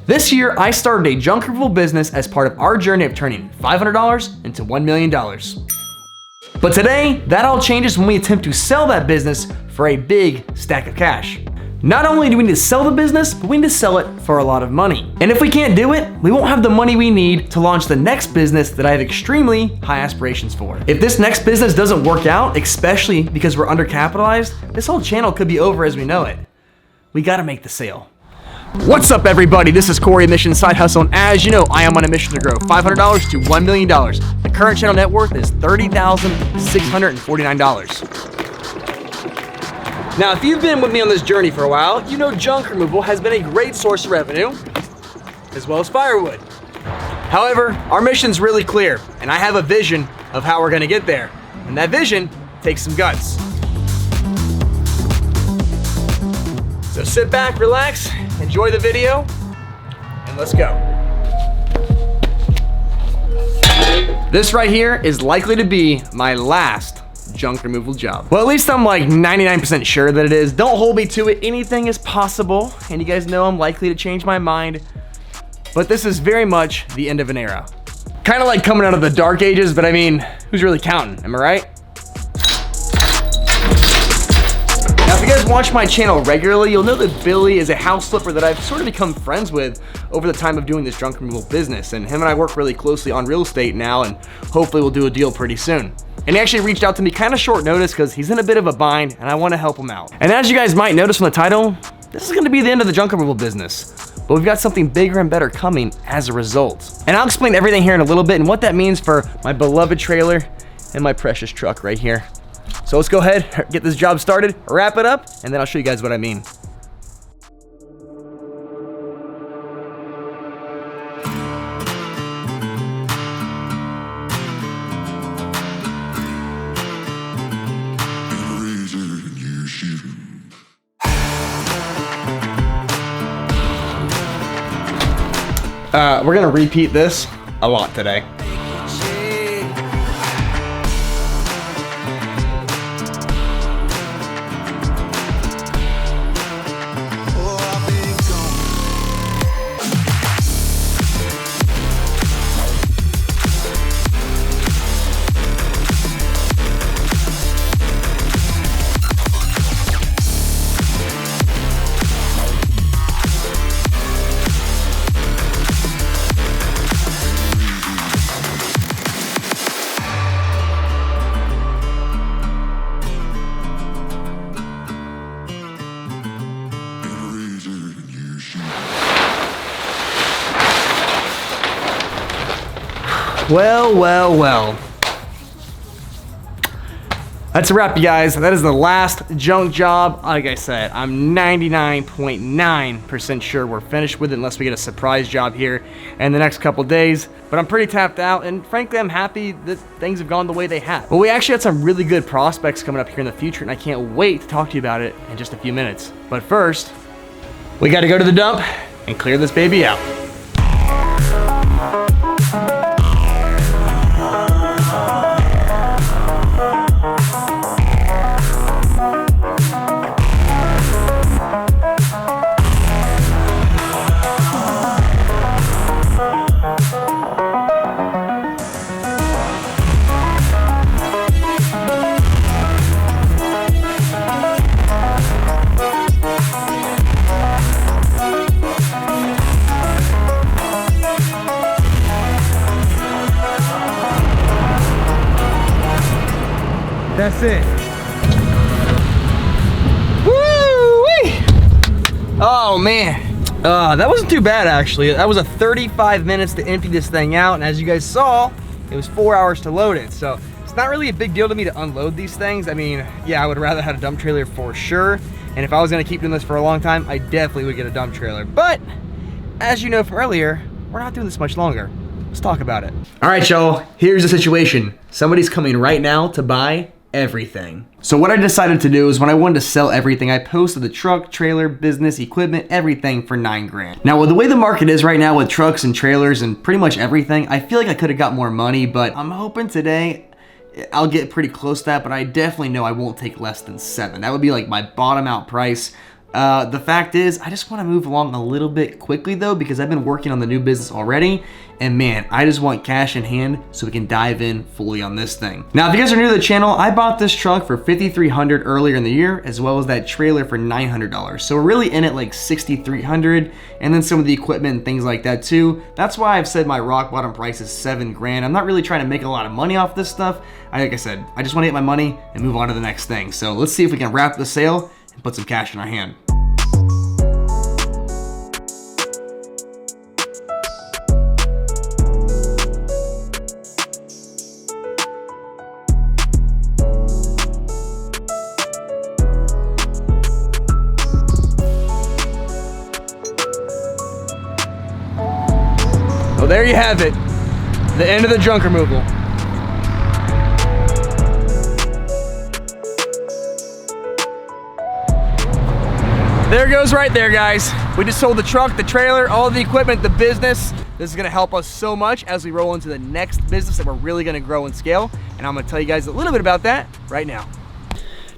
This year, I started a junk removal business as part of our journey of turning $500 into $1 million. But today, that all changes when we attempt to sell that business for a big stack of cash. Not only do we need to sell the business, but we need to sell it for a lot of money. And if we can't do it, we won't have the money we need to launch the next business that I have extremely high aspirations for. If this next business doesn't work out, especially because we're undercapitalized, this whole channel could be over as we know it. We gotta make the sale. What's up, everybody? This is Corey, Mission Side Hustle, and as you know, I am on a mission to grow $500 to $1 million. The current channel net worth is $30,649. Now, if you've been with me on this journey for a while, you know junk removal has been a great source of revenue, as well as firewood. However, our mission's really clear, and I have a vision of how we're gonna get there. And that vision takes some guts. So sit back, relax, enjoy the video, and let's go. This right here is likely to be my last junk removal job. Well, at least I'm like 99% sure that it is. Don't hold me to it. Anything is possible, and you guys know I'm likely to change my mind. But this is very much the end of an era. Kind of like coming out of the dark ages, but I mean, who's really counting? Am I right? Now, if you guys watch my channel regularly, you'll know that Billy is a house flipper that I've sort of become friends with over the time of doing this junk removal business. And him and I work really closely on real estate now, and hopefully we'll do a deal pretty soon. And he actually reached out to me kind of short notice because he's in a bit of a bind and I want to help him out. And as you guys might notice from the title, this is going to be the end of the junk removal business. But we've got something bigger and better coming as a result. And I'll explain everything here in a little bit and what that means for my beloved trailer and my precious truck right here. So let's go ahead, get this job started, wrap it up, and then I'll show you guys what I mean. We're gonna repeat this a lot today. Well. That's a wrap, you guys. That is the last junk job. Like I said, I'm 99.9% sure we're finished with it unless we get a surprise job here in the next couple days. But I'm pretty tapped out, and frankly, I'm happy that things have gone the way they have. Well, we actually had some really good prospects coming up here in the future, and I can't wait to talk to you about it in just a few minutes. But first, we gotta go to the dump and clear this baby out. That's it. Woo-wee! Oh man, that wasn't too bad actually. That was a 35 minutes to empty this thing out, and as you guys saw, it was 4 hours to load it. So it's not really a big deal to me to unload these things. I mean, yeah, I would rather have a dump trailer for sure. And if I was gonna keep doing this for a long time, I definitely would get a dump trailer. But as you know from earlier, we're not doing this much longer. Let's talk about it. All right, y'all, here's the situation. Somebody's coming right now to buy everything. So what I decided to do is when I wanted to sell everything, I posted the truck, trailer, business, equipment, everything for 9 grand. Now with the way the market is right now with trucks and trailers and pretty much everything, I feel like I could have got more money, but I'm hoping today I'll get pretty close to that, but I definitely know I won't take less than 7. That would be like my bottom out price. The fact is, I just want to move along a little bit quickly though, because I've been working on the new business already, and man, I just want cash in hand so we can dive in fully on this thing. Now, if you guys are new to the channel, I bought this truck for $5,300 earlier in the year, as well as that trailer for $900. So we're really in at like $6,300, and then some of the equipment and things like that too. That's why I've said my rock bottom price is $7,000. I'm not really trying to make a lot of money off this stuff. Like I said, I just want to get my money and move on to the next thing. So let's see if we can wrap the sale and put some cash in our hand. Well, there you have it, the end of the junk removal. There it goes right there, guys. We just sold the truck, the trailer, all the equipment, the business. This is gonna help us so much as we roll into the next business that we're really gonna grow and scale. And I'm gonna tell you guys a little bit about that right now.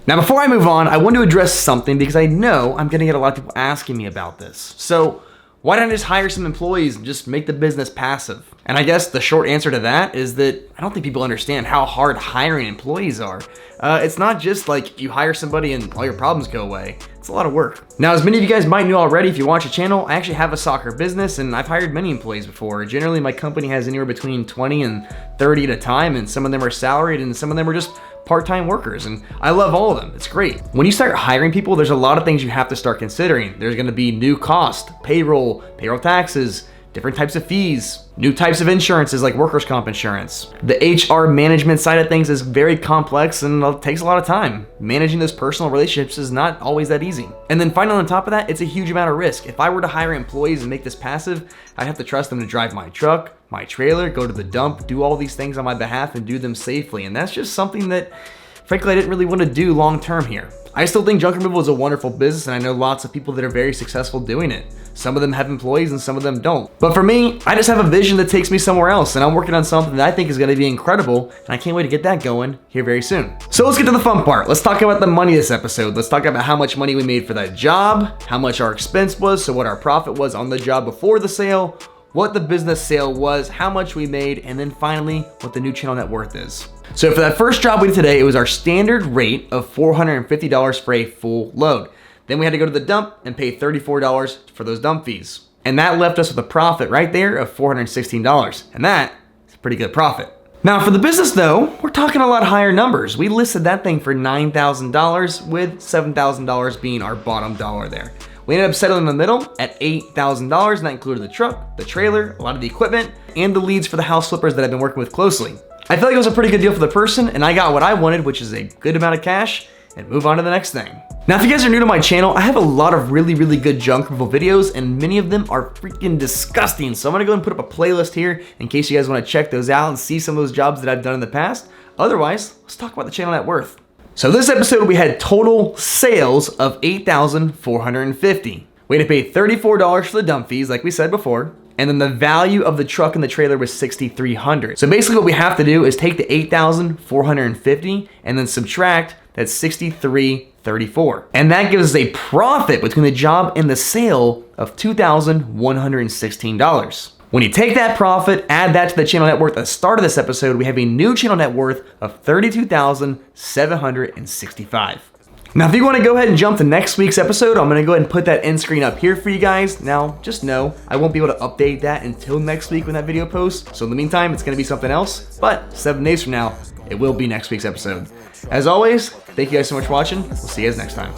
Now, before I move on, I want to address something because I know I'm gonna get a lot of people asking me about this. So, why don't I just hire some employees and just make the business passive? And I guess the short answer to that is that I don't think people understand how hard hiring employees are. It's not just like you hire somebody and all your problems go away. It's a lot of work. Now, as many of you guys might know already, if you watch the channel, I actually have a soccer business and I've hired many employees before. Generally, my company has anywhere between 20 and 30 at a time, and some of them are salaried and some of them are just part-time workers, and I love all of them. It's great. When you start hiring people, there's a lot of things you have to start considering. There's gonna be new cost, payroll taxes, different types of fees, new types of insurances like workers' comp insurance. The HR management side of things is very complex and it takes a lot of time. Managing those personal relationships is not always that easy. And then finally, on top of that, it's a huge amount of risk. If I were to hire employees and make this passive, I'd have to trust them to drive my truck, my trailer, go to the dump, do all these things on my behalf and do them safely. And that's just something that, frankly, I didn't really want to do long term here. I still think junk removal is a wonderful business, and I know lots of people that are very successful doing it. Some of them have employees and some of them don't. But for me, I just have a vision that takes me somewhere else, and I'm working on something that I think is gonna be incredible, and I can't wait to get that going here very soon. So let's get to the fun part. Let's talk about the money this episode. Let's talk about how much money we made for that job, how much our expense was, so what our profit was on the job before the sale, what the business sale was, how much we made, and then finally, what the new channel net worth is. So for that first job we did today, it was our standard rate of $450 for a full load. Then we had to go to the dump and pay $34 for those dump fees. And that left us with a profit right there of $416. And that is a pretty good profit. Now for the business though, we're talking a lot higher numbers. We listed that thing for $9,000 with $7,000 being our bottom dollar there. We ended up settling in the middle at $8,000, and that included the truck, the trailer, a lot of the equipment, and the leads for the house flippers that I've been working with closely. I feel like it was a pretty good deal for the person, and I got what I wanted, which is a good amount of cash, and move on to the next thing. Now, if you guys are new to my channel, I have a lot of really good junk removal videos, and many of them are freaking disgusting. So I'm gonna go and put up a playlist here in case you guys wanna check those out and see some of those jobs that I've done in the past. Otherwise, let's talk about the channel net worth. So this episode, we had total sales of $8,450. We had to pay $34 for the dump fees, like we said before. And then the value of the truck and the trailer was $6,300. So basically what we have to do is take the $8,450 and then subtract that $6,334. And that gives us a profit between the job and the sale of $2,116. When you take that profit, add that to the channel net worth at the start of this episode, we have a new channel net worth of $32,765. Now, if you want to go ahead and jump to next week's episode, I'm going to go ahead and put that end screen up here for you guys. Now, just know I won't be able to update that until next week when that video posts. So in the meantime, it's going to be something else, but 7 days from now, it will be next week's episode. As always, thank you guys so much for watching. We'll see you guys next time.